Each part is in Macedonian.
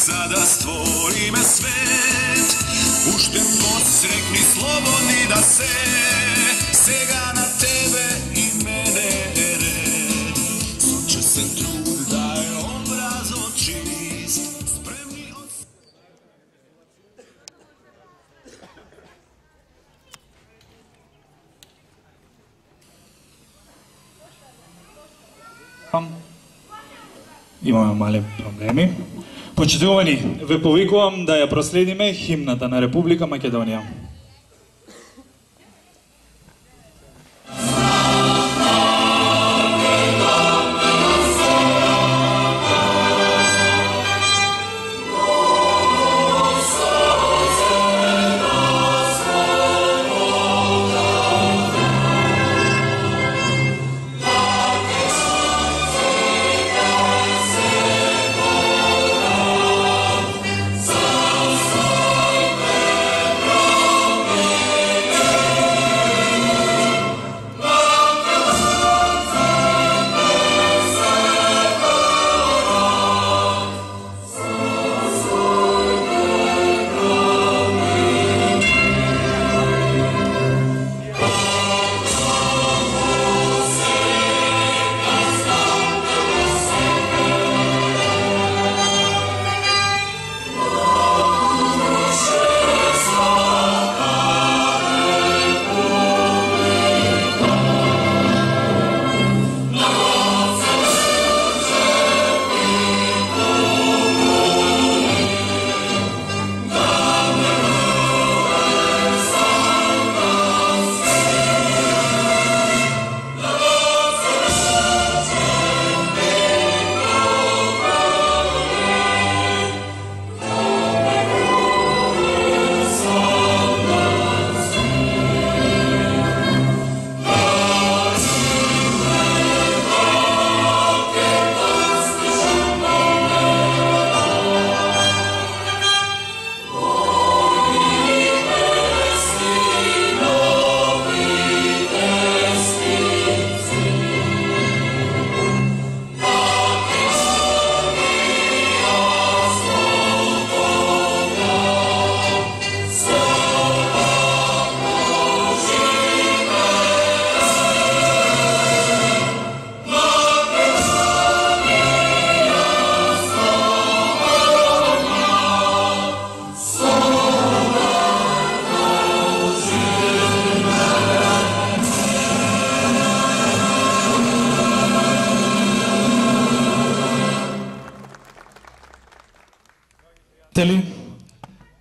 Sada stvoриме свет, пуштем посрекни слободни да се, сега на тебе и мене е ред. Сончесен труд да е образот чист, спремни от... Имаме мали проблеми. Почитувани, ве повикувам да ја проследиме химната на Република Македонија.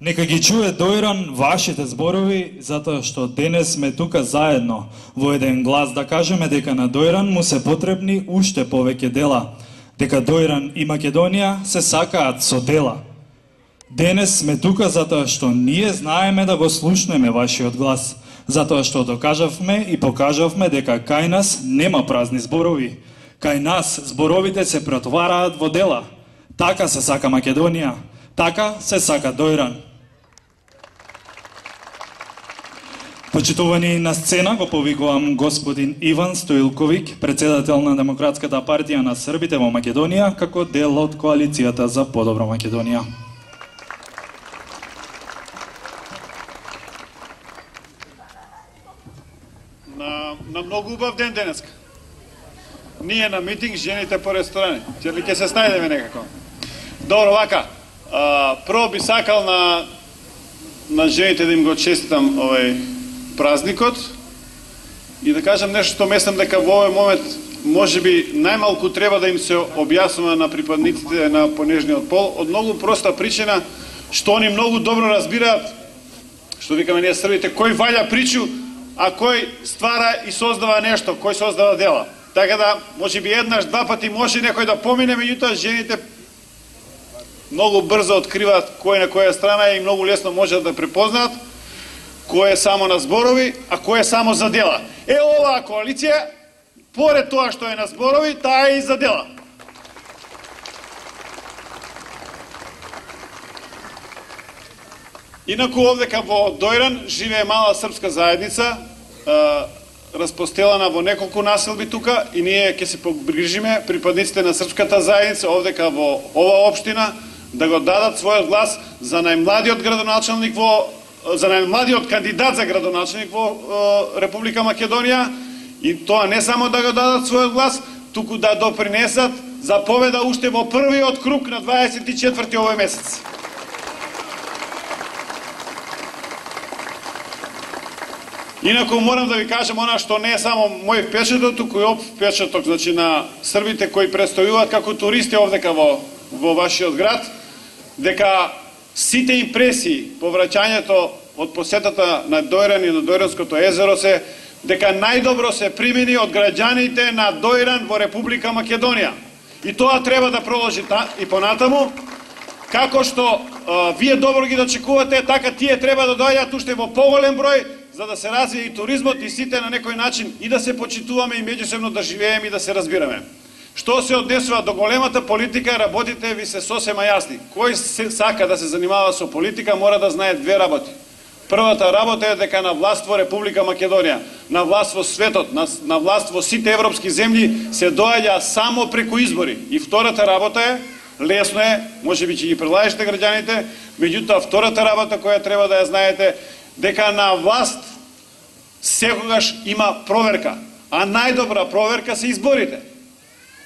Нека ги чуе Дојран вашите зборови, затоа што денес сме тука заедно во еден глас да кажеме дека на Дојран му се потребни уште повеќе дела, дека Дојран и Македонија се сакаат со дела. Денес сме тука затоа што ние знаеме да го слушнеме вашиот глас, затоа што докажавме и покажавме дека кај нас нема празни зборови. Кај нас зборовите се претвараат во дела. Така се сака Македонија, така се сака Дојран. Почитувани, на сцена го повикувам господин Иван Стоилковиќ, председател на Демократската партија на Србите во Македонија, како дел од коалицијата за подобра Македонија. На многу убав ден денеска. Ние на митинг, жените по ресторани. Ќе се снајдеме некако. Добро, вака. Прво би сакал на жените да им го честитам овој празникот и да кажам нешто што мислам дека во овој момент можеби најмалку треба да им се објаснува на припадниците на понежниот пол, од многу проста причина што они многу добро разбираат, што викаме ние србите, кој ваља причу, а кој ствара и создава нешто, кој создава дела. Така да, можеби еднаш, два пати може некој да помине, меѓутоа жените многу брзо откриваат кој на која страна и многу лесно можат да препознаат кој е само на зборови, а кој е само за дела. Оваа коалиција, поред тоа што е на зборови, таа е и за дела. Инаку овдека во Дојран живее мала српска заедница, распостелана во неколку населби тука, и ние ќе се погрижиме припадниците на српската заедница овдека во ова општина да го дадат својот глас за најмладиот градоначалник за најмладиот кандидат за градоначалник во Република Македонија, и тоа не само да го дадат својот глас, туку да допринесат за победа уште во првиот круг на 24 овој месец. Инаку морам да ви кажам она што не е само мој впечаток, туку и опф впечаток, значи на србите кои престојуваат како туристи овдека во вашиот град, дека сите импресии по враќањето од посетата на Дојран и на Дојранското езеро се дека најдобро се примени од граѓаните на Дојран во Република Македонија. И тоа треба да продолжи и понатаму. Како што вие добро ги дочекувате, така тие треба да доаѓаат уште во поголем број, за да се развие и туризмот, и сите на некој начин и да се почитуваме и меѓусебно да живееме и да се разбираме. Што се однесува до големата политика, работите ви се сосема јасни. Кој се сака да се занимава со политика, мора да знае две работи. Првата работа е дека на власт во Република Македонија, на власт во светот, на власт во сите европски земји се доаѓа само преку избори. И втората работа е, лесно е, можеби ќе ги прелажите граѓаните, меѓутоа втората работа која треба да ја знаете, дека на власт секогаш има проверка, а најдобра проверка се изборите.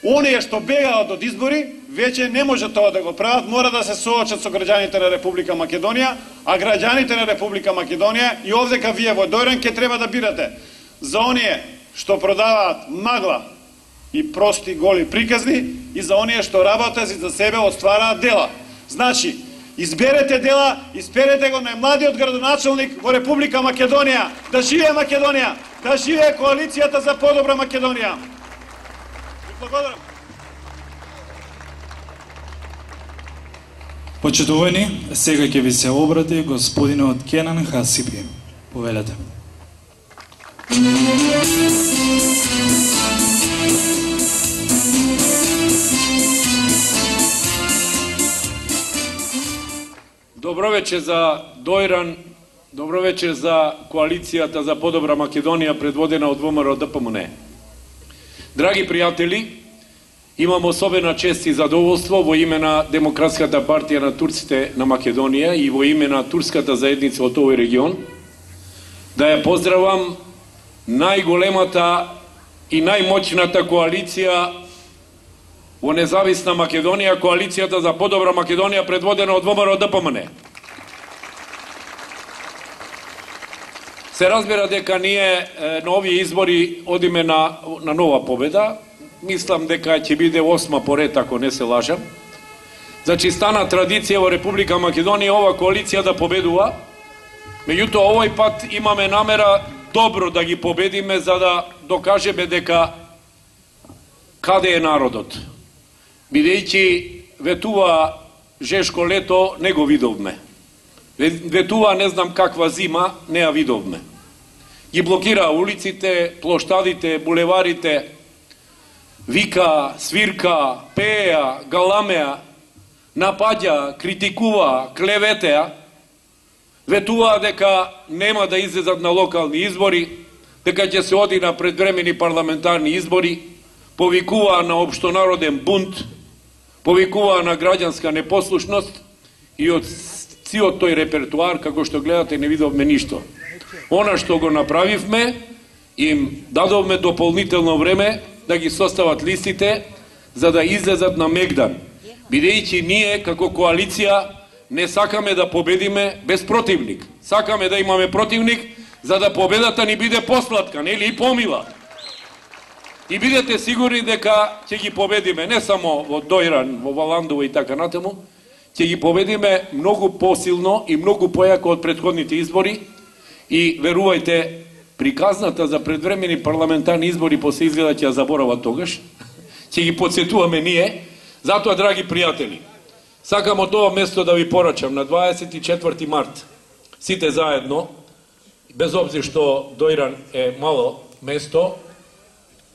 Оние што бегаат од избори, веќе не може тоа да го прават, мора да се соочат со граѓаните на Република Македонија, а граѓаните на Република Македонија и овдека вие во Дојран ќе треба да бирате за оние што продаваат магла и прости голи приказни и за оние што работат за себе, отствараат дела. Значи, изберете дела, изберете го најмладиот градоначалник во Република Македонија. Да живее Македонија, да живее коалицијата за подобра Македонија. Благодарам. Почитувани, сега ќе ви се обрати господинот Кенан Хасипи. Повелете. Добро вечер за Дојран, добро вечер за коалицијата за подобра Македонија предводена од ВМРО ДПМН. Драги пријатели, имам особена чест и задоволство во име на Демократската партија на турците на Македонија и во име на турската заедница од овој регион да ја поздравам најголемата и најмоćната коалиција во независна Македонија, коалицијата за подобра Македонија предводена од ВМРО ДПМН. Се разбира дека ние на овие избори одиме на нова победа. Мислам дека ќе биде 8 поред, ако не се лажам. Значи, стана традиција во Република Македонија ова коалиција да победува. Меѓутоа, овој пат имаме намера добро да ги победиме, за да докажеме дека каде е народот. Бидејќи ветува жешко лето, не го видовме. Ветува не знам каква зима, не ја видовме. Ги блокира улиците, плоштадите, булеварите, вика, свирка, пеја, галамеа, напаѓа, критикува, клеветеа, ветува дека нема да излезат на локални избори, дека ќе се оди на предвремени парламентарни избори, повикува на општонароден бунт, повикува на граѓанска непослушност и од циот тој репертуар, како што гледате, не видовме ништо. Она што го направивме, им дадовме дополнително време да ги состават листите за да излезат на Мегдан. Бидејќи ние како коалиција не сакаме да победиме без противник. Сакаме да имаме противник за да победата ни биде посладка, нели и помила. И бидете сигурни дека ќе ги победиме не само во Дојран, во Валандово и така натаму, ќе ги победиме многу посилно и многу појако од претходните избори и верувајте, приказната за предвремени парламентарни избори после изгледа ќе ја заборава тогаш, ќе ги подсетуваме ние. Затоа, драги пријатели, сакам од ова место да ви порачам на 24 март, сите заедно, без обзир што Дојран е мало место,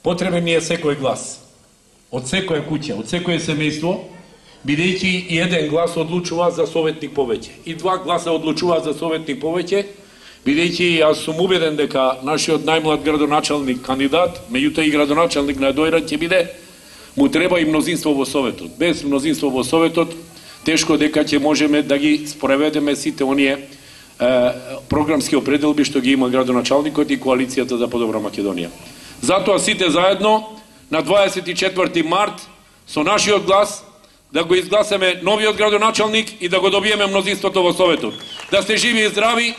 потребен ни е секој глас, од секоја куќа, од секој семејство, бидејќи и еден глас одлучува за советник повеќе, и два гласа одлучуваат за советник повеќе, бидејќи јас сум убеден дека нашиот најмлад градоначалник кандидат, меѓутоа и градоначалник на Дојран ќе биде, му треба и мнозинство во Советот. Без мнозинство во Советот тешко дека ќе можеме да ги спроведеме сите оние програмски определби што ги има градоначалникот и коалицијата за подобра Македонија. Затоа сите заедно на 24 март со нашиот глас да го изгласаме новиот градоначалник и да го добиеме мнозинството во Советот. Да сте живи и здрави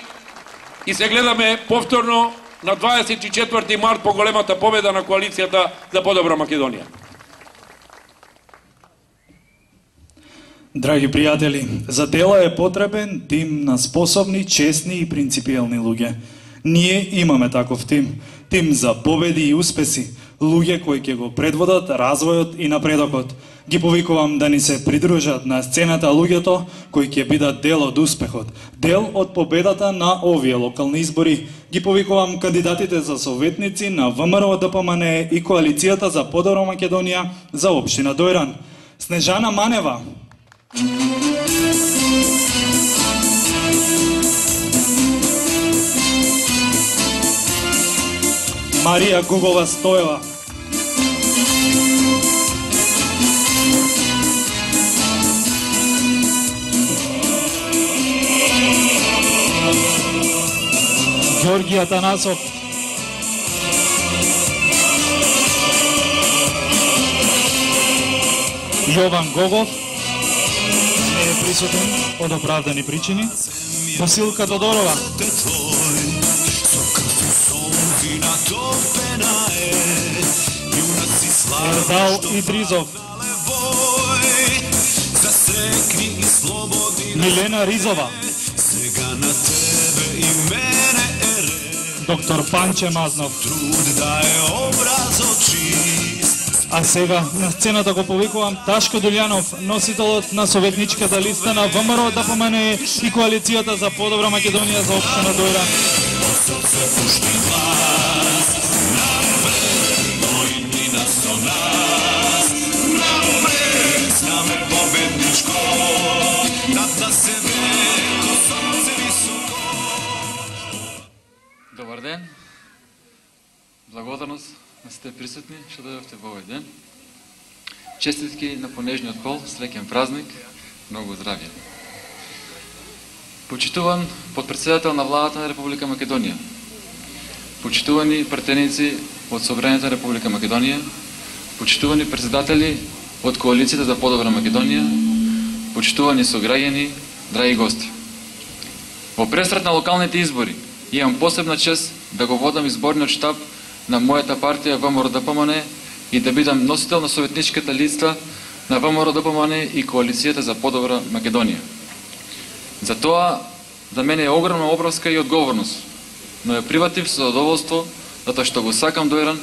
и се гледаме повторно на 24 март по големата победа на коалицијата за подобра Македонија. Драги пријатели, за дела е потребен тим на способни, честни и принципиелни луѓе. Ние имаме таков тим. Тим за победи и успеси. Луѓе кои ќе го предводат развојот и напредокот. Ги повикувам да ни се придружат на сцената луѓето кои ќе бидат дел од успехот. Дел од победата на овие локални избори. Ги повикувам кандидатите за советници на ВМРО ДПМН и коалицијата за подобра Македонија за општина Дојран. Снежана Манева, Марија Гугова Стоева, Ѓорги Атанасов, Јован Гогов, не е присутен од оправдани причини, Василка Тодорова, Ердал Идризов, Милена Ризова, доктор Панче Мазнов. А сега на сцената го повикувам Ташко Дулјанов, носителот на советничката листа на ВМРО ДПМН и коалицијата за подобра Македонија за општина Дојран. Добар ден. Благодарност на сите присутни што дојдовте во овој ден. Честитки на понежниот пол, среќен празник, многу здравје. Почитуван подпредседател на владата на Република Македонија, почитувани пратеници од Собранието на Република Македонија, почитувани председатели од коалицијата за подобра Македонија, почитувани сограѓани, драги гости. Во пресрет на локалните избори имам посебна чест да го водам изборниот штаб на мојата партија ВМРО ДПМН и да бидам носител на советничката листа на ВМРО ДПМН и коалицијата за подобра Македонија. За тоа за мене е огромна обврска и одговорност, но ја прифатив со задоволство затоа што го сакам Дојран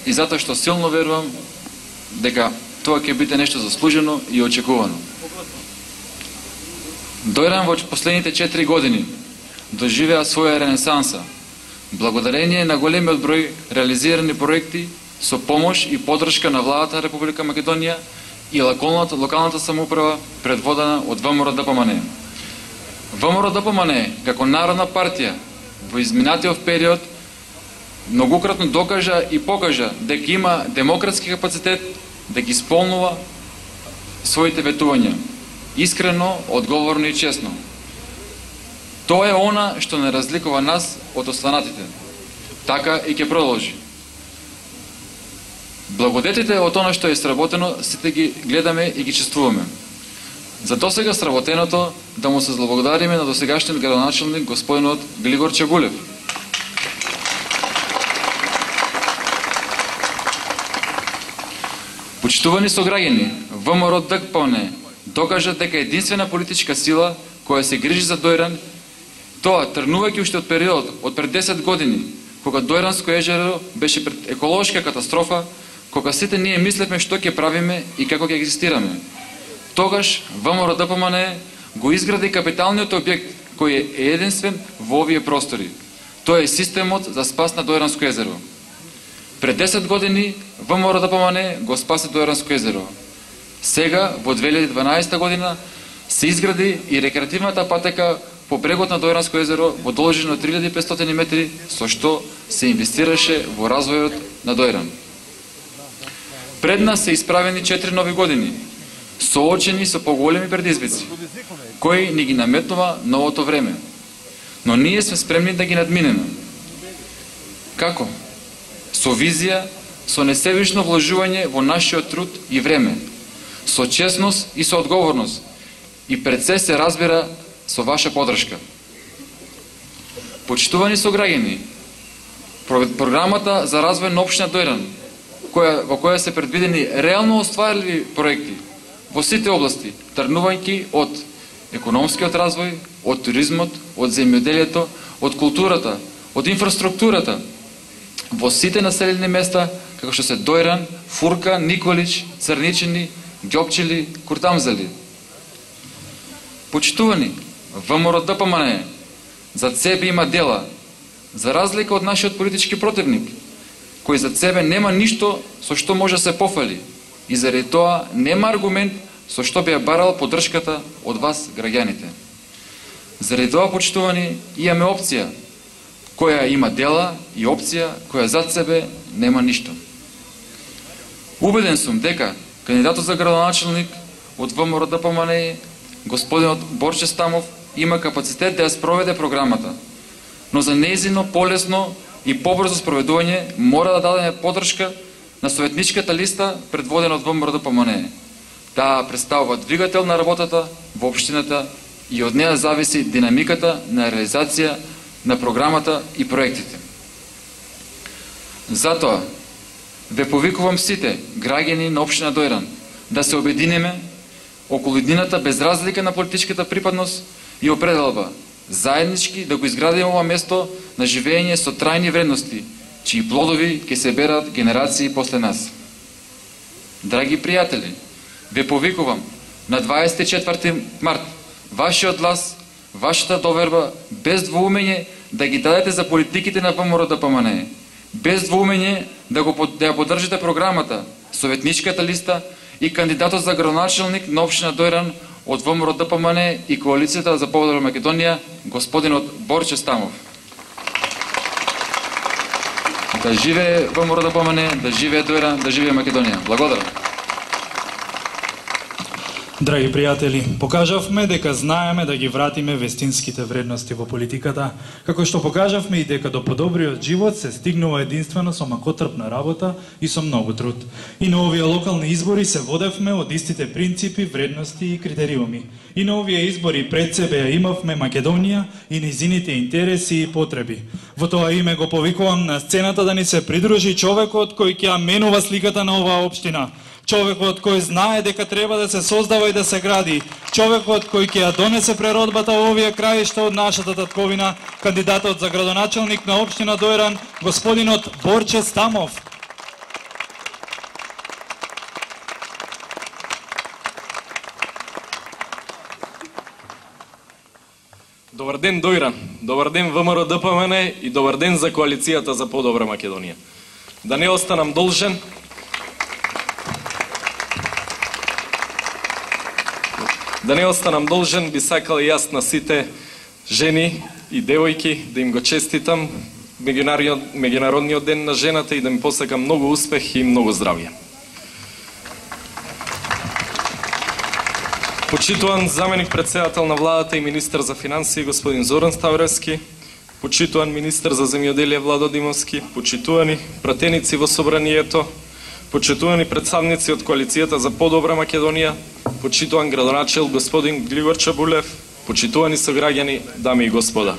и затоа што силно верувам дека тоа ќе биде нешто заслужено и очекувано. Дојран во последните 4 години доживеа своја ренесанса, благодарение на големиот број реализирани проекти со помош и поддршка на владата на Република Македонија и локалната самоуправа предводена од ВМРО ДПМН. ВМРО ДПМН како народна партија во изминатиот период многократно докажа и покажа дека има демократски капацитет да ги исполнува своите ветувања, искрено, одговорно и честно. Тоа е она што не разликува нас од останатите. Така и ќе продолжи. Благодетите од она што е сработено, сите ги гледаме и ги чествуваме. За досега сработеното да му се злоблагодариме на досегашниот градоначалник господинот Глигор Чагулев. Почитувани сограѓани, ВМРО ДПМН докажа дека единствена политичка сила која се грижи за Дојран, тоа тргнувајќи уште од период од пред 10 години, кога Дојранско езеро беше пред еколошка катастрофа, кога сите ние мислевме што ќе правиме и како ќе екзистираме. Тогаш ВМРО ДПМН го изгради капиталниот објект кој е единствен во овие простори. Тоа е системот за спас на Дојранско езеро. Пред 10 години ВМРО ДПМН го спаси Дојранско езеро. Сега, во 2012 година, се изгради и рекреативната патека по брегот на Дојранско езеро во должина 3500 метри, со што се инвестираше во развојот на Дојран. Пред нас се исправени 4 нови години. соочени со поголеми предизвици, кои ни ги наметнува новото време. Но ние сме спремни да ги надминеме. Како? Со визија, со несебично вложување во нашиот труд и време, со честност и со одговорност, и пред се разбира со ваша подршка. Почитувани сограѓани, програмата за развој на општина Дојран, во која се предвидени реално остварливи проекти во сите области, тргнувајќи од економскиот развој, од туризмот, од земјоделието, од културата, од инфраструктурата, во сите населени места, како што се Дојран, Фурка, Николич, Црничини, Ѓопчили, Куртамзали. Почитувани, ВМРО ДПМНЕ зад себе има дела, за разлика од нашиот политички противник, кој зад себе нема ништо со што може да се пофали и заради тоа нема аргумент со што би ја барал поддршката од вас, граѓаните. Заради тоа, почитувани, имаме опција која има дела и опција која зад себе нема ништо. Убеден сум дека кандидатот за градоначелник од ВМРО ДПМНЕ, господинот Борче Стамов, има капацитет да ја спроведе програмата, но за нејзино полесно и побрзо спроведување мора да дадеме поддршка на советничката листа предводена од ВМРО ДПМНЕ. Таа представува двигател на работата во општината и од неа зависи динамиката на реализација на програмата и проектите. Затоа ве повикувам сите граѓани на општина Дојран да се обединеме околу иднината без разлика на политичката припадност и определба, заеднички да го изградиме ова место на живење со трајни вредности, чии плодови ќе се берат генерации после нас. Драги пријатели, ве повикувам на 24 март вашиот глас, вашата доверба, без двоумење да ги дадете за политиките на ВМРО ДПМНЕ, без двоумење да ја поддржите програмата, советничката листа и кандидатот за градоначелник на општина Дојран од ВМРО ДПМНЕ и Коалицијата за подобра Македонија, господинот Борче Стамов. Да живее ВМРО ДПМНЕ, да живее Дојран, да живее Македонија. Благодарам. Драги пријатели, покажавме дека знаеме да ги вратиме вестинските вредности во политиката, како што покажавме и дека до подобриот живот се стигнува единствено со макотрпна работа и со многу труд. И на овие локални избори се водевме од истите принципи, вредности и критериуми. И на овие избори пред себе ја имавме Македонија и низините интереси и потреби. Во тоа име го повикувам на сцената да ни се придружи човекот кој ќе ја менува сликата на оваа општина. Човекот кој знае дека треба да се создава и да се гради. Човекот кој ќе ја донесе преродбата во овие краишта од нашата татковина, кандидатот за градоначелник на општина Дојран, господинот Борче Стамов. Добар ден Дојран, добар ден ВМРО ДПМНЕ и добар ден за Коалицијата за подобра Македонија. Да не останам должен, би сакал и јас на сите жени и девојки да им го честитам Меѓународниот ден на жената и да им посакам многу успех и многу здравје. Почитуван заменик председател на владата и министар за финансии господин Зоран Ставревски, почитуван министар за земјоделие Владо Димовски, почитувани пратеници во собранието, почитувани представници од Коалицијата за подобра Македонија, почитуван градоначел господин Глигор Чабулев, почитувани сограѓани, дами и господа.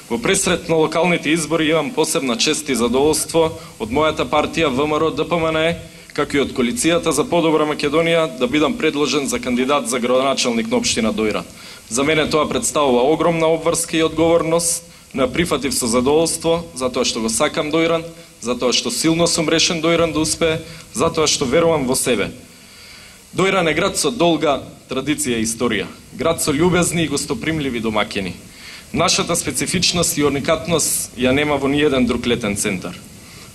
Во пресрет на локалните избори имам посебна чест и задоволство од мојата партија ВМРО ДПМНЕ, како и од Коалицијата за подобра Македонија, да бидам предложен за кандидат за градоначелник на општина Дојран. За мене тоа представува огромна обврска и одговорност, но прифатив со задоволство, затоа што го сакам Дојран, затоа што силно сум решен Дојран да успее, затоа што верувам во себе. Дојран е град со долга традиција и историја, град со љубезни и гостопримливи домаќини. Нашата специфичност и уникатност ја нема во ниеден друг летен центар.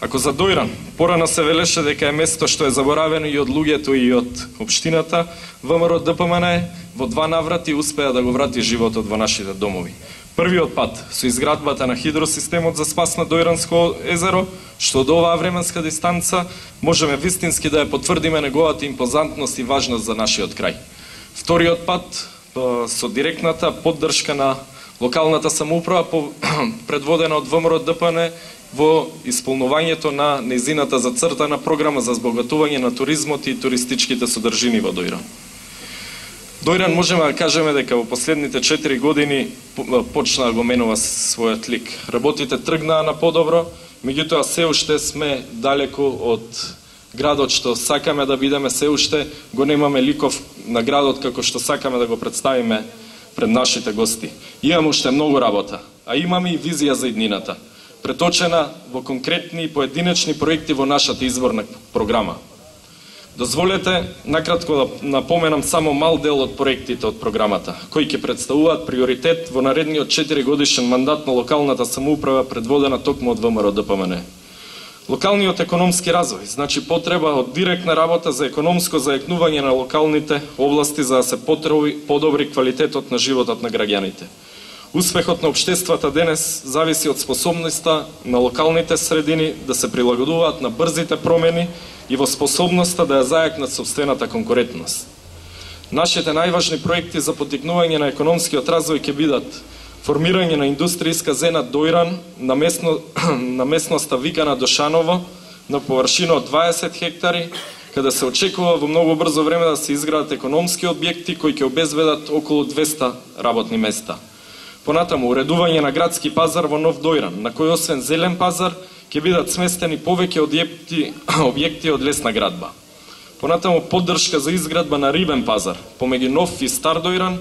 Ако за Дојран порано се велеше дека е место што е заборавено и од луѓето и од општината, ВМРО ДПМН во 2 наврати успеа да го врати животот во нашите домови. Првиот пат со изградбата на хидросистемот за спас на Дојранско езеро, што од оваа временска дистанца можеме вистински да ја потврдиме неговата импозантност и важност за нашиот крај. Вториот пат со директната поддршка на локалната самоуправа предводена од ВМРО ДПМН во исполнувањето на нејзината зацртана програма за збогатување на туризмот и туристичките содржини во Дојран. Дојран можеме да кажеме дека во последните 4 години почна да го менува својот лик. Работите тргнаа на подобро, меѓутоа се уште сме далеку од градот што сакаме да бидеме, се уште го немаме ликов на градот како што сакаме да го представиме пред нашите гости. Имаме уште многу работа, а имаме и визија за иднината, преточена во конкретни и поединечни проекти во нашата изборна програма. Дозволете накратко да напоменам само мал дел од проектите од програмата, кои ќе представуваат приоритет во наредниот 4 годишен мандат на локалната самоуправа предводена токму од ВМРО ДПМН. Локалниот економски развој, значи потреба од директна работа за економско заекнување на локалните области за да се подобри квалитетот на животот на граѓаните. Успехот на општествата денес зависи од способноста на локалните средини да се прилагодуваат на брзите промени и во способноста да ја зајакнат сопствената конкурентност. Нашите најважни проекти за поттикнување на економскиот развој ќе бидат формирање на индустријска зона Дојран на местноста викана Дошаново на површина од 20 хектари, каде се очекува во многу брзо време да се изградат економски објекти кои ќе обезбедат околу 200 работни места. Понатаму, уредување на градски пазар во Нов Дојран, на кој освен зелен пазар, ќе бидат сместени повеќе објекти од лесна градба. Понатаму, поддршка за изградба на рибен пазар, помеѓу Нов и Стар Дојран,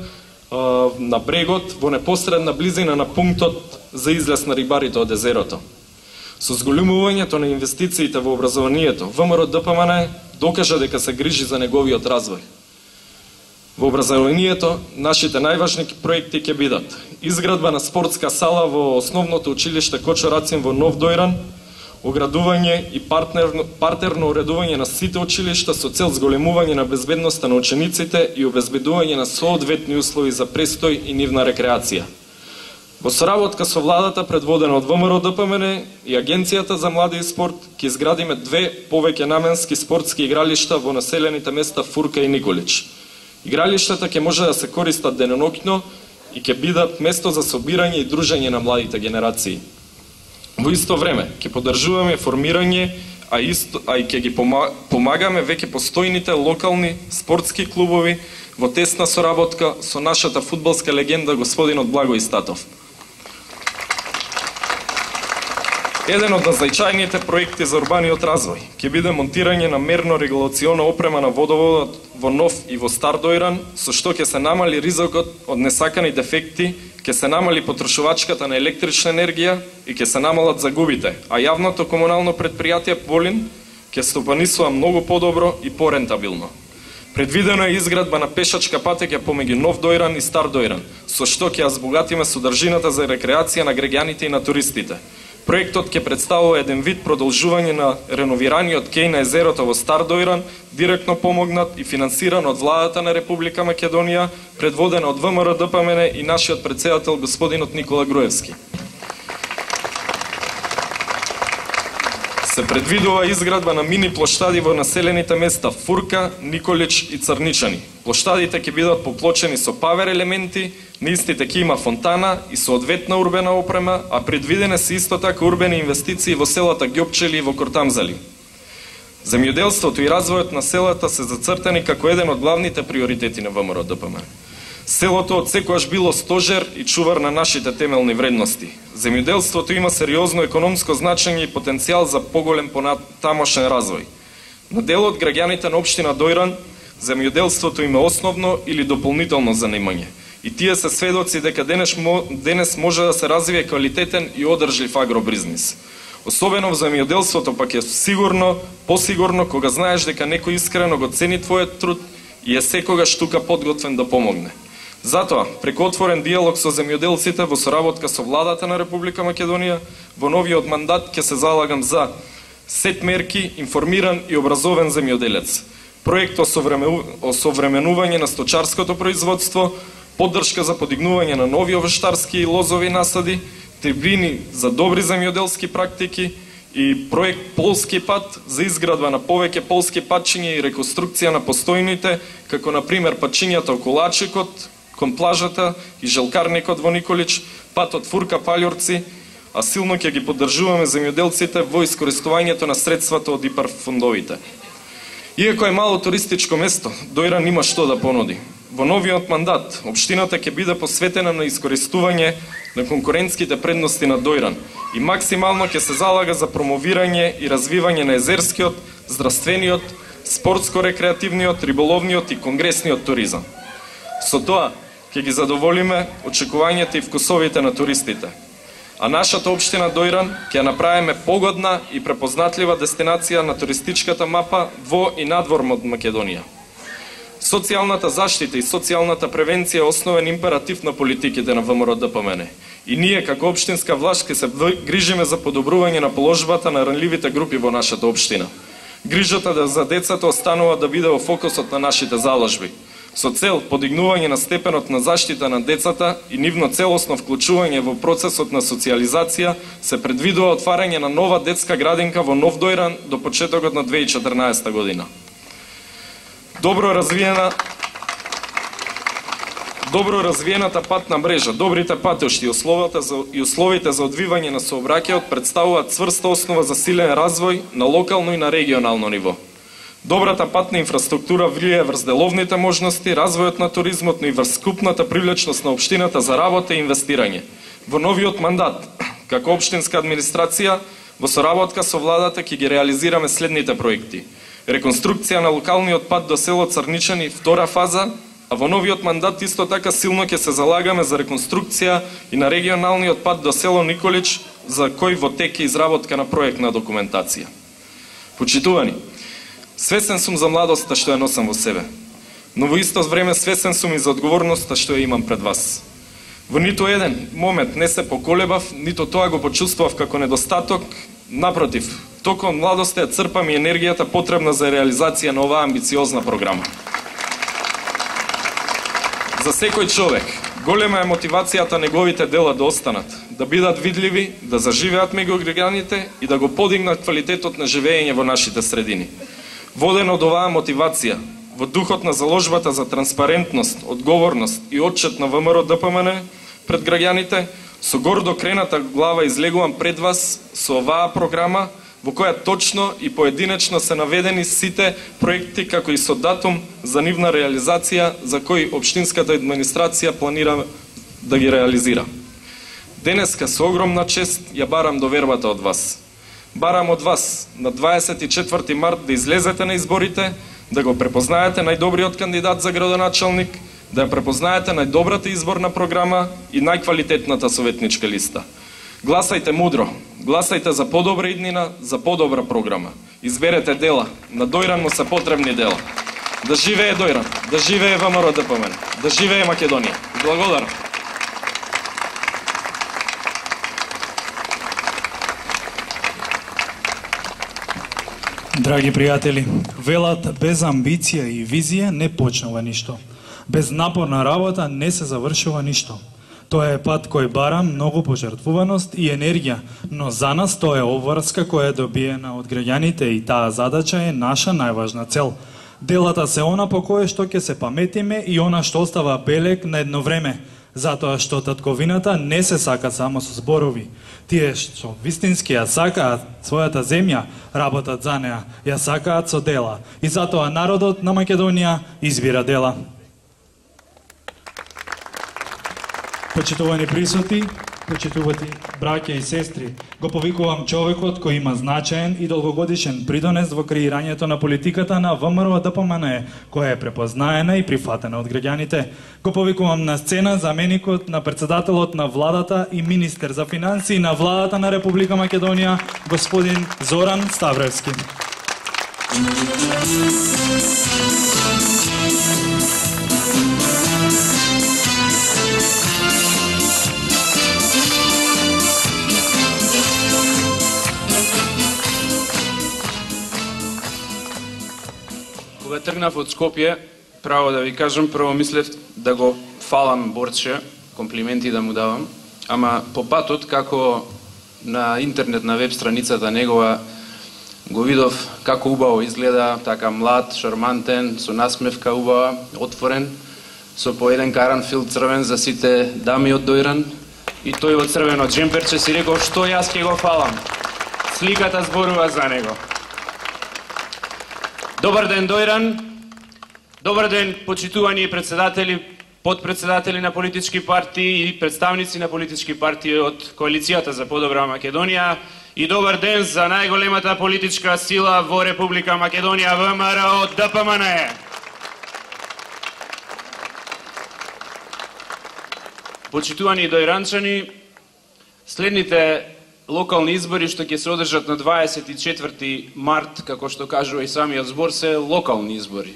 на брегот, во непосредна близина на пунктот за излез на рибарите од езерото. Со зголемувањето на инвестициите во образованието, ВМРО ДПМН докажа дека се грижи за неговиот развој. Во образованието, нашите најважни проекти ќе бидат изградба на спортска сала во основното училиште Кочо Рацин во Нов Дојран, оградување и партерно уредување на сите училишта со цел зголемување на безбедноста на учениците и обезбедување на соодветни услови за престој и нивна рекреација. Во соработка со владата предводена од ВМРО ДПМН и Агенцијата за млади и спорт ќе изградиме 2 повеќе наменски спортски игралишта во населените места Фурка и Николич. Игралиштата ќе може да се користат деноноќно и ќе бидат место за собирање и дружење на младите генерации. Во исто време ќе поддржуваме формирање, а и ќе ги помагаме веќе постојните локални спортски клубови во тесна соработка со нашата фудбалска легенда господинот Благој Статов. Еден од најзнаčajните проекти за урбаниот развој ќе биде монтирање на мерно регулациона опрема на водоводот во Нов и во Стар Дојран, со што ќе се намали ризикот од несакани дефекти, ќе се намали потрошувачката на електрична енергија и ќе се намалат загубите, а јавното комунално предпријатие Полин ќе стопанисува многу подобро и порентабилно. Предвидено е изградба на пешачка патеќа помеѓу Нов Дојран и Стар Дојран, со што ќе ја збогатиме содржината за рекреација на граѓаните и на туристите. Проектот ќе представува еден вид продолжување на реновираниот кеј на езерото во Стар Дојран, директно помогнат и финансиран од владата на Република Македонија, предводена од ВМРО ДПМН и нашиот претседател господинот Никола Груевски. Се предвидува изградба на мини плоштади во населените места Фурка, Николич и Црничани. Плоштадите ќе бидат поплочени со павер елементи, на истите ќе има фонтана и соодветна урбена опрема, а предвидене се исто така урбени инвестиции во селата Ѓопчели и во Кортамзали. Земјоделството и развојот на селата се зацртани како еден од главните приоритети на ВМРО ДПМН. Селото од секогаш било стожер и чувар на нашите темелни вредности. Земјоделството има сериозно економско значење и потенцијал за поголем понатамошен развој. На дел од граѓаните на општина Дојран, земјоделството има основно или дополнително занимање. И тие се сведоци дека денес може да се развие квалитетен и одржлив агробизнис. Особено во земјоделството пак е сигурно, посигурно кога знаеш дека некој искрено го цени твојот труд и е секогаш тука подготвен да помогне. Затоа, преку отворен диалог со земјоделците во соработка со владата на Република Македонија, во новиот мандат ќе се залагам за Сет мерки, информиран и образован земјоделец. Проект осовременување на сточарското производство, поддршка за подигнување на нови овештарски и лозови насади, трибини за добри земјоделски практики и проект Полски пат за изградба на повеќе полски патчиња и реконструкција на постојните, како на пример патчињата околу Ачикот, кон плажата и желкарникот во Николич, патот Фурка Палјорци, а силно ќе ги поддржуваме земјоделците во искористувањето на средствата од ИПАР фондовите. Иако е мало туристичко место, Дојран има што да понуди. Во новиот мандат, општината ќе биде посветена на искористување на конкурентските предности на Дојран и максимално ќе се залага за промовирање и развивање на езерскиот, здравствениот, спортско-рекреативниот, риболовниот и конгресниот туризам. Со тоа ќе ги задоволиме очекувањата и вкусовите на туристите. А нашата општина Дојран ќе ја направиме погодна и препознатлива дестинација на туристичката мапа во и надвор од Македонија. Социјалната заштита и социјалната превенција е основен императив на политиките на ВМРО ДПМН. И ние како општинска власт ќе се грижиме за подобрување на положбата на ранливите групи во нашата општина. Грижата за децата останува да биде во фокусот на нашите заложби, со цел подигнување на степенот на заштита на децата и нивно целосно вклучување во процесот на социјализација, се предвидува отварање на нова детска градинка во Нов Дојран до почетокот на 2014 година. Добро развиената патна мрежа, добрите патишти и условите за одвивање на сообраќајот представуваат цврста основа за силен развој на локално и на регионално ниво. Добрата патна инфраструктура влијае врз деловните можности, развојот на туризмот, но и врз скупната привлечност на општината за работа и инвестирање. Во новиот мандат, како општинска администрација, во соработка со владата ќе ги реализираме следните проекти: реконструкција на локалниот пат до село Црничани, втора фаза, а во новиот мандат исто така силно ќе се залагаме за реконструкција и на регионалниот пат до село Николич, за кој во тек е изработка на проектна документација. Почитувани, свесен сум за младоста што ја носам во себе, но во исто време свесен сум и за одговорноста што ја имам пред вас. Во ниту еден момент не се поколебав, ниту тоа го почувствував како недостаток, напротив, токму младоста ја црпам и енергијата потребна за реализација на оваа амбициозна програма. За секој човек, голема е мотивацијата неговите дела да останат, да бидат видливи, да заживеат меѓу граѓаните и да го подигнат квалитетот на живење во нашите средини. Воден од оваа мотивација, во духот на заложбата за транспарентност, одговорност и отчет на ВМРО ДПМН пред граѓаните, со гордо крената глава излегувам пред вас со оваа програма, во која точно и поединечно се наведени сите проекти, како и со датум за нивна реализација, за кои општинската администрација планира да ги реализира. Денеска со огромна чест ја барам довербата од вас. Барам од вас на 24 март да излезете на изборите, да го препознаете најдобриот кандидат за градоначалник, да ја препознаете најдобрата изборна програма и најквалитетната советничка листа. Гласајте мудро, гласајте за подобра иднина, за подобра програма. Изберете дела, на Дојран му се потребни дела. Да живее Дојран, да живее ВМРО ДПМН, да живее Македонија. Благодарам. Драги пријатели, велат без амбиција и визија не почнува ништо. Без напорна работа не се завршува ништо. Тоа е пат кој бара многу пожртвуваност и енергија, но за нас тоа е обврска која е добиена од граѓаните и таа задача е наша најважна цел. Делата се она по кое што ќе се паметиме и она што остава белег на едно време, затоа што татковината не се сака само со зборови. Тие што вистински ја сакаат својата земја, работат за неа, ја сакаат со дела. И затоа народот на Македонија избира дела. Почитувани присутни, почитувани браќа и сестри, го повикувам човекот кој има значаен и долгогодишен придонес во креирањето на политиката на ВМРО ДПМН, која е препознаена и прифатена од граѓаните. Го повикувам на сцена заменикот на председателот на владата и министер за финансии на владата на Република Македонија, господин Зоран Ставревски. тргнав од Скопје, право да ви кажам, прво мислев да го фалам Борче, комплименти да му давам, ама по патот, како на интернет, на веб страницата негова, го видов како убаво изгледа, така млад, шармантен, со насмевка убава, отворен, со по еден каранфил црвен за сите дами од Дојран, и тој во црвено джемперче си реков, што јас ќе го фалам. Сликата зборува за него. Добар ден, Дојран. Добар ден, почитувани председатели, подпредседатели на политички партии и представници на политички партии од Коалицијата за подобра Македонија. И добар ден за најголемата политичка сила во Република Македонија, ВМРО ДПМН. Почитувани дојранчани, следните локални избори што ќе се одржат на 24 март, како што кажува и самиот збор, се локални избори.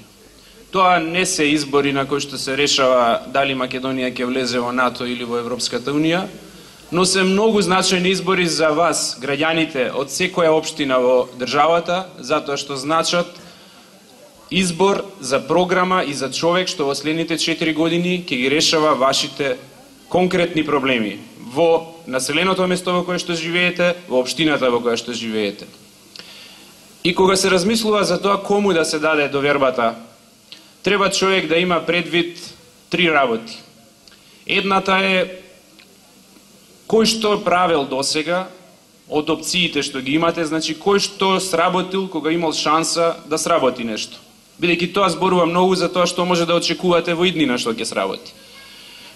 Тоа не се избори на кои што се решава дали Македонија ќе влезе во НАТО или во Европската Унија, но се многу значајни избори за вас, граѓаните од секоја општина во државата, затоа што значат избор за програма и за човек што во следните 4 години ќе ги решава вашите конкретни проблеми во населеното место во кое што живеете, во општината во која што живеете. И кога се размислува за тоа кому да се даде довербата, треба човек да има предвид 3 работи. Едната е кој што правил досега од опциите што ги имате, значи кој што сработил кога имал шанса да сработи нешто. Бидејќи тоа зборува многу за тоа што може да очекувате во иднина што ќе сработи.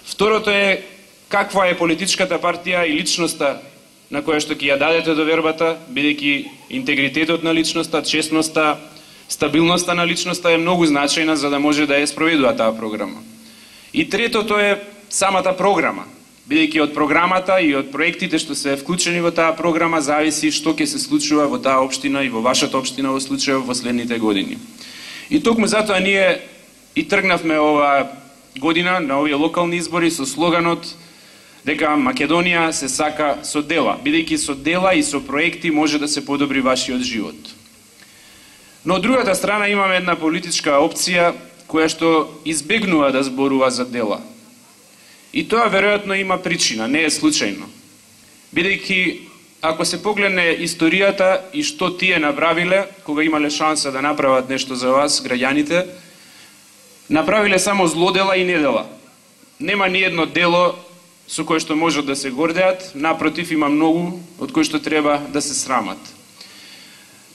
Второто е каква е политичката партија и личноста на која што ќе ја дадете довербата, бидејќи интегритетот на личноста, честноста, стабилноста на личноста е многу значајна за да може да ја спроведува таа програма. И третото е самата програма, бидејќи од програмата и од проектите што се вклучени во таа програма зависи што ќе се случува во таа општина и во вашата општина во случајот во следните години. И токму затоа ние и тргнавме ова година на овие локални избори со слоганот дека Македонија се сака со дела, бидејќи со дела и со проекти може да се подобри вашиот живот. Но од другата страна имаме една политичка опција која што избегнува да зборува за дела. И тоа веројатно има причина, не е случајно. Бидејќи ако се погледне историјата и што тие направиле кога имале шанса да направат нешто за вас, граѓаните, направиле само злодела и недела. Нема ни едно дело со кое што можат да се гордеат, напротив има многу од кои што треба да се срамат.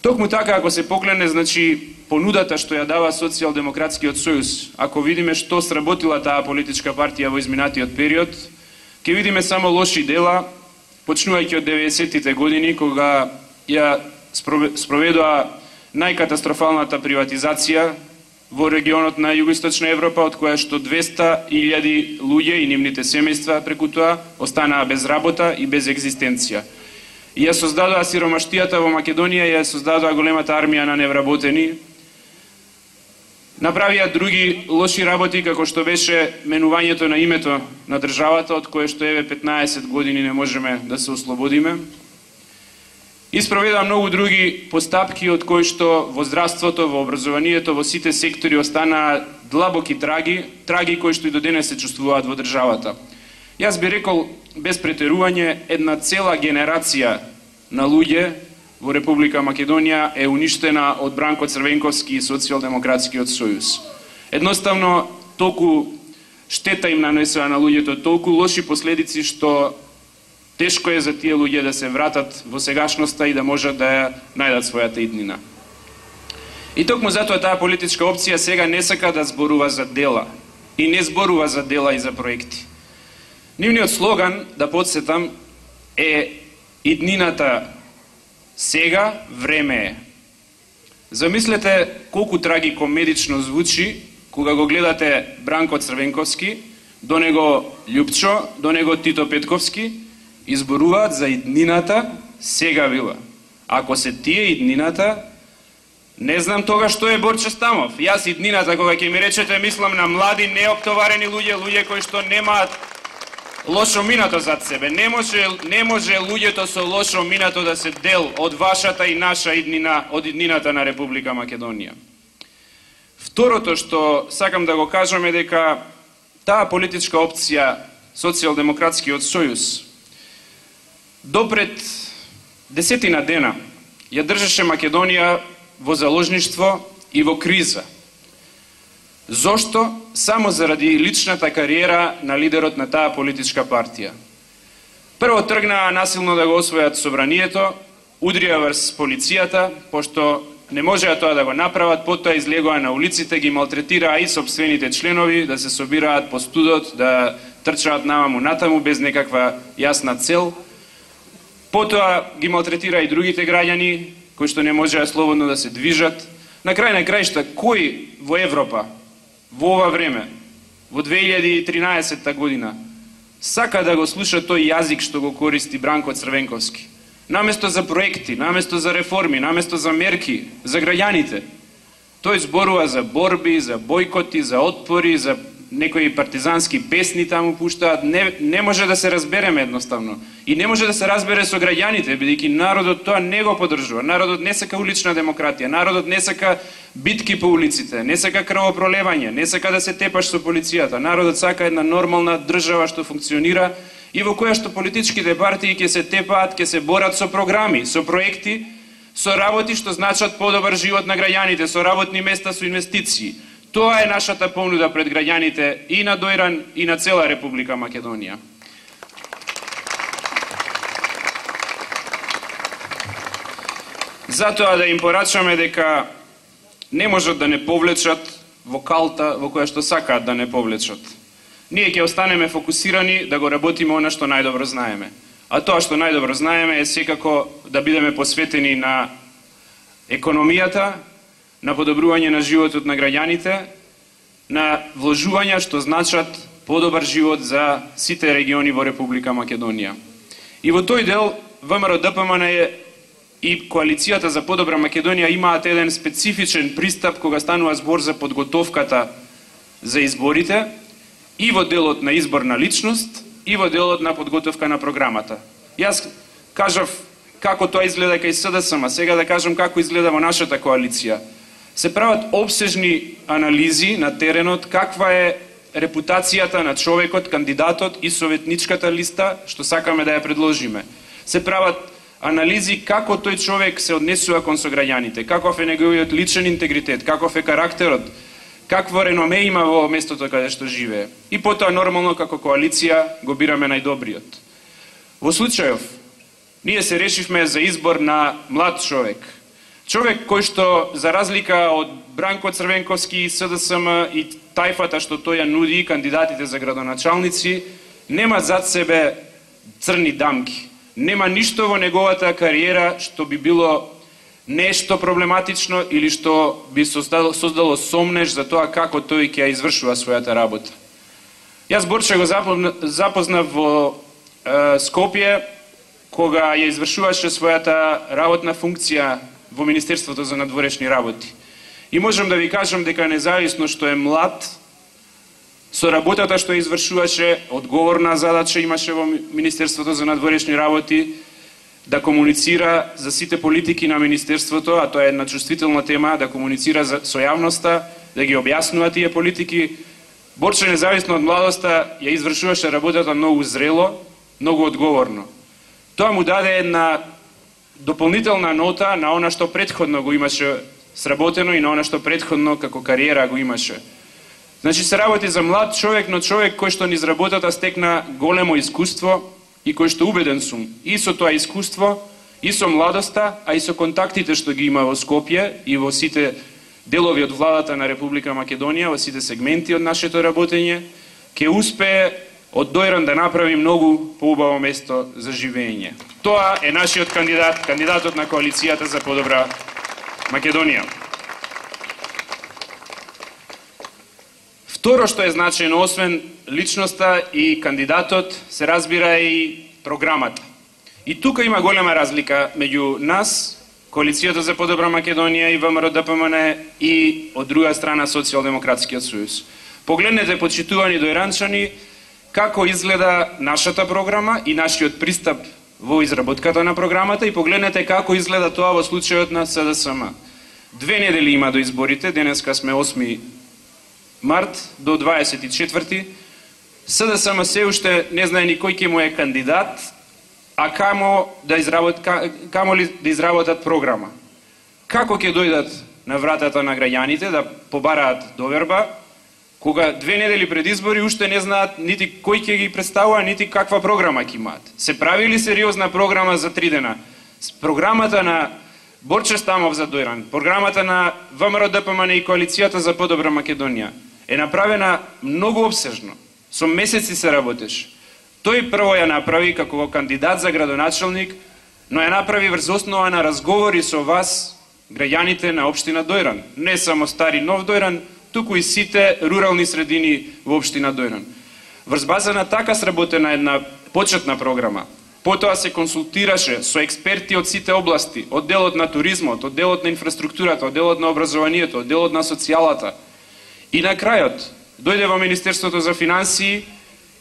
Токму така, ако се погледне, значи, понудата што ја дава Социјалдемократскиот сојуз, ако видиме што сработила таа политичка партија во изминатиот период, ќе видиме само лоши дела, почнувајќи од 90-тите години, кога ја спроведува најкатастрофалната приватизација во регионот на Југоисточна Европа, од која што 200.000 луѓе и нивните семејства преку тоа останаа без работа и без екзистенција. И ја создадоа сиромаштијата во Македонија, ја создадоа големата армија на невработени. Направија други лоши работи, како што беше менувањето на името на државата, од кое што еве 15 години не можеме да се ослободиме. И спроведоа многу други постапки, од кои што во здравството, во образованието, во сите сектори останаа длабоки траги кои што и до денес се чувствуваат во државата. Јас би рекол, без претерување, една цела генерација на луѓе во Република Македонија е уништена од Бранко Црвенковски и Социјалдемократскиот сојуз. Едноставно, толку штета им нанесува на луѓето, толку лоши последици што тешко е за тие луѓе да се вратат во сегашноста и да можат да ја најдат својата иднина. И токму затоа таа политичка опција сега не сака да зборува за дела и не зборува за дела и за проекти. Нивниот слоган, да подсетам, е иднината сега, време е. Замислете колку трагикомедично звучи кога го гледате Бранко Црвенковски, до него Љупчо, до него Тито Петковски, изборуваат за иднината сега била. Ако се тие иднината, не знам тога што е Борче Стамов. Јас иднината, кога ќе ми речете, мислам на млади, неоптоварени луѓе кои што немаат лошо минато зад себе. Не може луѓето со лошо минато да се дел од вашата и наша иднина, од иднината на Република Македонија. Второто што сакам да го кажам е дека таа политичка опција Социјалдемократскиот сојуз допред 10 дена ја држеше Македонија во заложништво и во криза. Зошто? Само заради личната кариера на лидерот на таа политичка партија. Прво тргнаа насилно да го освојат собранието, удрија врз полицијата, пошто не можеа тоа да го направат, потоа излегоа на улиците, ги малтретираа и сопствените членови, да се собираат по студот, да трчаат наваму натаму без некаква јасна цел. Потоа ги малтретира и другите граѓани, кои што не можеа слободно да се движат. На крај на краишта, кој во Европа, во ова време, во 2013 година, сака да го слуша тој јазик што го користи Бранко Црвенковски? Наместо за проекти, наместо за реформи, наместо за мерки, за граѓаните. Тој зборува за борби, за бојкоти, за отпори, за некои партизански песни таму пуштаат. Не може да се разбереме едноставно. И не може да се разбере со граѓаните, бидејќи народот тоа не го поддржува. Народот не сака улична демократија, народот не сака битки по улиците, не сака крвопролевање, не сака да се тепаш со полицијата. Народот сака една нормална држава што функционира и во која што политичките партии ќе се тепаат, ќе се борат со програми, со проекти, со работи што значат подобар живот на граѓаните, со работни места, со инвестиции. Тоа е нашата понуда пред граѓаните и на Дојран и на цела Република Македонија. Затоа да им порачаме дека не можат да не повлечат во калта во која што сакаат да не повлечат. Ние ќе останеме фокусирани да го работиме она што најдобро знаеме. А тоа што најдобро знаеме е секако да бидеме посветени на економијата, на подобрување на животот на граѓаните, на вложувања што значат подобар живот за сите региони во Република Македонија. И во тој дел ВМРО-ДПМН и Коалицијата за подобра Македонија имаат еден специфичен пристап кога станува збор за подготовката за изборите, и во делот на избор на личност, и во делот на подготовка на програмата. Јас кажав како тоа изгледа кај СДСМ, сега да кажам како изгледа во нашата коалиција. Се прават обсежни анализи на теренот, каква е репутацијата на човекот, кандидатот и советничката листа што сакаме да ја предложиме. Се прават анализи како тој човек се однесува кон сограѓаните, каков е неговиот личен интегритет, каков е карактерот, какво реноме има во местото каде што живее. И потоа нормално како коалиција го бираме најдобриот. Во случајов, ние се решивме за избор на млад човек. Човек кој што, за разлика од Бранко Црвенковски и СДСМ и тајфата што тој ја нуди кандидатите за градоначалници, нема зад себе црни дамки. Нема ништо во неговата кариера што би било нешто проблематично или што би создало сомнеж за тоа како тој ќе ја извршува својата работа. Јас Борче го запознав во Скопје, кога ја извршуваше својата работна функција во Министерството за надворешни работи. И можам да ви кажам дека независно што е млад, со работата што ја извршуваше, одговорна задача имаше во Министерството за надворешни работи, да комуницира за сите политики на Министерството, а тоа е една чувствителна тема, да комуницира со јавноста, да ги објаснува тие политики. Борче, независно од младоста, ја извршуваше работата многу зрело, многу одговорно. Тоа му даде една дополнителна нота на она што претходно го имаше сработено и на она што претходно како кариера го имаше. Значи се работи за млад човек, но човек кој што низ работата стекна големо искуство и кој што убеден сум и со тоа искуство, и со младоста, а и со контактите што ги има во Скопје и во сите делови од владата на Република Македонија, во сите сегменти од нашето работење, ќе успее од Дојран да направи многу поубаво место за живење. Тоа е нашиот кандидат, кандидатот на Коалицијата за подобра Македонија. Второ што е значено, освен личноста и кандидатот, се разбира и програмата. И тука има голема разлика меѓу нас, Коалицијата за подобра Македонија и ВМРО-ДПМН и од друга страна Социјалдемократскиот сојуз. Погледнете, почитувани дојранчани, како изгледа нашата програма и нашиот пристап во изработката на програмата и погледнете како изгледа тоа во случајот на СДСМ. 2 недели има до изборите, денеска сме 8 март до 24. СДСМ се уште не знае ни кој ќе му е кандидат, а камо ли да изработат програма. Како ќе дојдат на вратата на граѓаните да побараат доверба, кога 2 недели пред избори уште не знаат нити кој ќе ги представува, нити каква програма ќе имаат. Се прави ли сериозна програма за 3 дена? Програмата на Борче Стамов за Дојран, програмата на ВМРО ДПМН и Коалицијата за подобра Македонија е направена многу обсежно. Со месеци се работеше. Тој прво ја направи како кандидат за градоначелник, но ја направи врз основа на разговори со вас, граѓаните на општина Дојран. Не само стари Нов Дојран, туку и сите рурални средини во општина Дојран. Врз база на така сработена една почетна програма, потоа се консултираше со експерти од сите области, од делот на туризмот, од делот на инфраструктурата, од делот на образованието, од делот на социјалата. И на крајот, дојде во Министерството за финансии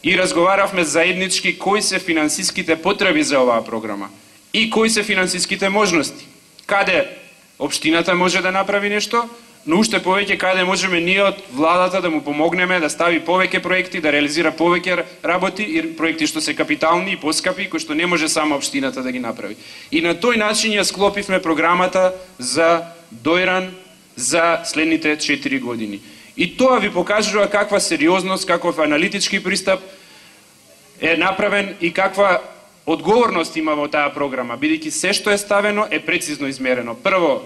и разговаравме заеднички кои се финансиските потреби за оваа програма и кои се финансиските можности. Каде општината може да направи нешто, но уште повеќе каде можеме ние од владата да му помогнеме да стави повеќе проекти, да реализира повеќе работи и проекти што се капитални и поскапи, кои што не може само општината да ги направи. И на тој начин ја склопивме програмата за Дојран за следните 4 години. И тоа ви покажува каква сериозност, каков аналитички пристап е направен и каква одговорност има во таа програма, бидејќи се што е ставено е прецизно измерено. Прво,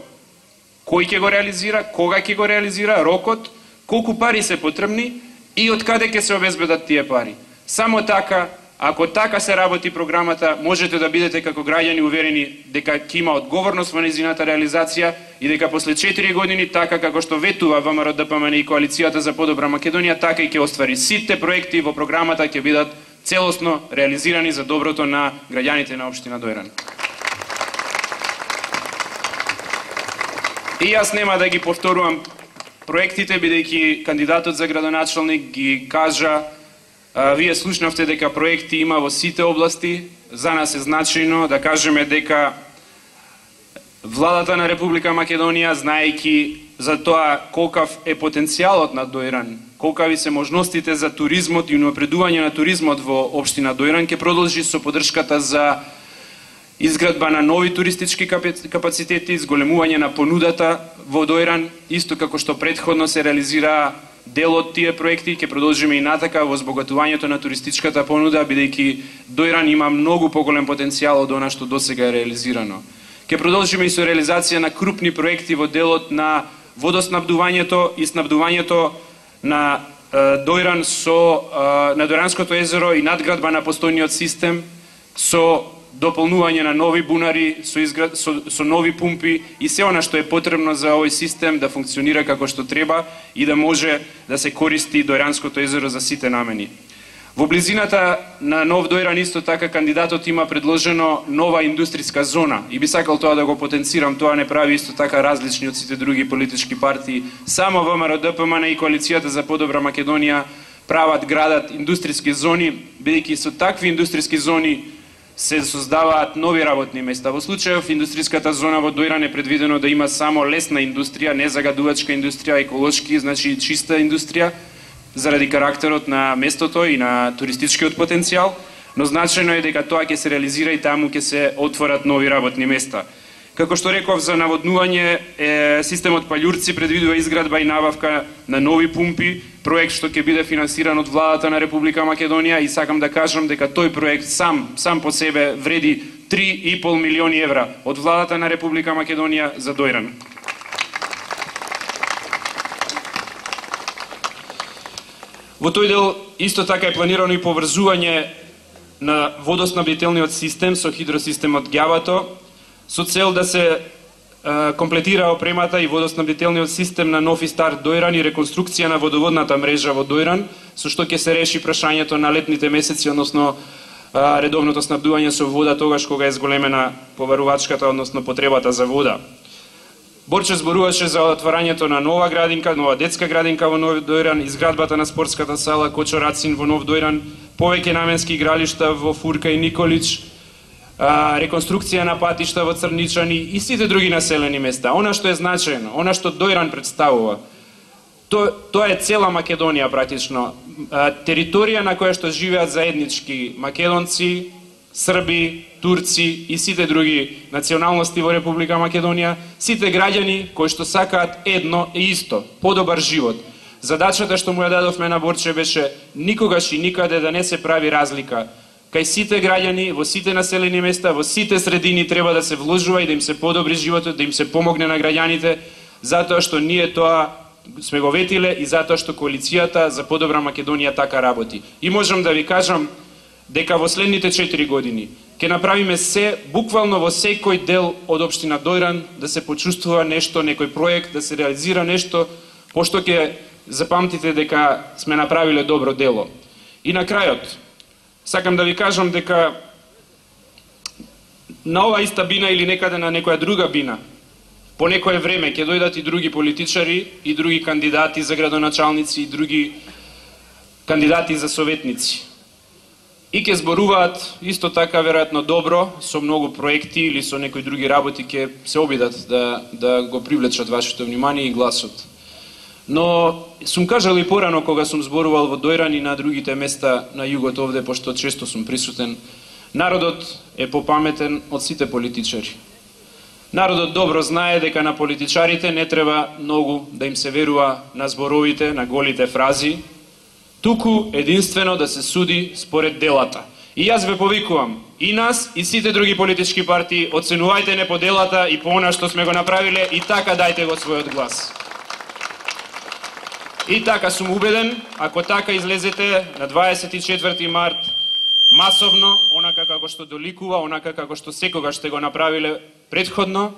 кој ќе го реализира, кога ќе го реализира, рокот, колку пари се потребни и од каде ќе се обезбедат тие пари. Само така, ако така се работи програмата, можете да бидете како граѓани уверени дека ќе има одговорност во нејзината реализација и дека после 4 години, така како што ветува ВМРО ДПМН и Коалицијата за подобра Македонија, така и ќе оствари. Сите проекти во програмата ќе бидат целосно реализирани за доброто на граѓаните на општина Дојран. И јас нема да ги повторувам проектите, бидејќи кандидатот за градоначелник ги кажа. Вие слушнавте дека проекти има во сите области. За нас е значајно да кажеме дека владата на Република Македонија, знаејќи за тоа колкав е потенцијалот на Дојран, колкави се можностите за туризмот и унапредување на туризмот во општина Дојран, ќе продолжи со поддршката за изградба на нови туристички капацитети, зголемување на понудата во Дојран, исто како што претходно се реализира дел од тие проекти, ќе продолжиме и натака во збогатувањето на туристичката понуда, бидејќи Дојран има многу поголем потенцијал од она што досега е реализирано. Ќе продолжиме и со реализација на крупни проекти во делот на водоснабдувањето и снабдувањето на Дојран на Дојранското езеро и надградба на постојниот систем со дополнување на нови бунари, со нови пумпи и се она што е потребно за овој систем да функционира како што треба и да може да се користи Дојранското езеро за сите намени. Во близината на Нов Дојран исто така кандидатот има предложено нова индустријска зона и би сакал тоа да го потенцирам, тоа не прави исто така различни од сите други политички партии. Само ВМРО ДПМН и Коалицијата за подобра Македонија градат индустријски зони, бидејќи со такви индустријски зони се создаваат нови работни места. Во случајов индустријската зона во Дојран е предвидено да има само лесна индустрија, не загадувачка индустрија, еколошки, значи чиста индустрија, заради карактерот на местото и на туристичкиот потенцијал, но значајно е дека тоа ќе се реализира и таму ќе се отворат нови работни места. Како што реков за наводнување, системот Паљурци предвидува изградба и набавка на нови пумпи, проект што ќе биде финансиран од владата на Република Македонија и сакам да кажам дека тој проект сам по себе вреди 3,5 милиони евра од владата на Република Македонија за Дојран. Во тој дел исто така е планирано и поврзување на водоснабдителниот систем со хидросистемот Ѓавато, со цел да се комплетира опремата и водоснабдителниот систем на Нов и Стар Дојран и реконструкција на водоводната мрежа во Дојран, со што ќе се реши прашањето на летните месеци, односно редовното снабдување со вода тогаш кога е зголемена поварувачката, односно потребата за вода. Борче зборуваше за отварањето на нова градинка, нова детска градинка во Нов Дојран, изградбата на спортската сала Кочо Рацин во Нов Дојран, повеќе наменски игралишта во Фурка и Николич, реконструкција на патишта во Црничани и сите други населени места. Она што е значајно, она што Дојран представува, тоа е цела Македонија практично. Територија на која што живеат заеднички македонци, Срби, турци и сите други националности во Република Македонија, сите граѓани кои што сакаат едно и исто, подобар живот. Задачата што му ја дадовме на Борче беше никогаш и никаде да не се прави разлика. Кај сите граѓани, во сите населени места, во сите средини треба да се вложува и да им се подобри животот, да им се помогне на граѓаните, затоа што ние тоа сме го ветиле и затоа што коалицијата за подобра Македонија така работи. И можам да ви кажам дека во следните 4 години ќе направиме се, буквално во секој дел од општина Дојран, да се почувствува нешто, некој проект, да се реализира нешто, пошто ќе запамтите дека сме направиле добро дело. И на крајот, сакам да ви кажам дека на ова иста бина или некаде на некоја друга бина, по некое време ќе дојдат и други политичари, и други кандидати за градоначалници, и други кандидати за советници. И ќе зборуваат исто така веројатно добро, со многу проекти или со некои други работи ќе се обидат да го привлечат вашето внимание и гласот. Но сум кажал и порано кога сум зборувал во Дојран и на другите места на југот овде, пошто често сум присутен, народот е попаметен од сите политичари. Народот добро знае дека на политичарите не треба многу да им се верува на зборовите, на голите фрази, туку единствено да се суди според делата. И јас ве повикувам, и нас, и сите други политички партии, оценувајте не по делата и по она што сме го направиле, и така дајте го својот глас. И така сум убеден, ако така излезете на 24 март, масовно, онака како што доликува, онака како што секогаш сте го направиле предходно,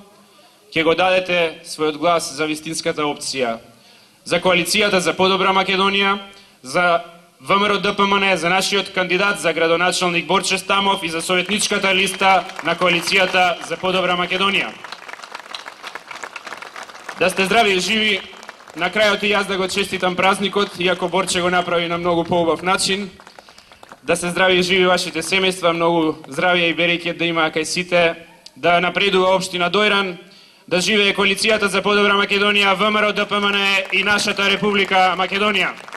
ќе го дадете својот глас за вистинската опција, за коалицијата за подобра Македонија, за ВМРО ДПМН, за нашиот кандидат за градоначалник Борче Стамов и за советничката листа на коалицијата за подобра Македонија. Да сте здрави и живи. На крајот и јас да го честитам празникот, иако Борче го направи на многу поубав начин. Да се здрави и живи вашите семејства, многу здравје и берекет да има кај сите, да напредува општина Дојран, да живее коалицијата за подобра Македонија, ВМРО ДПМН и нашата Република Македонија.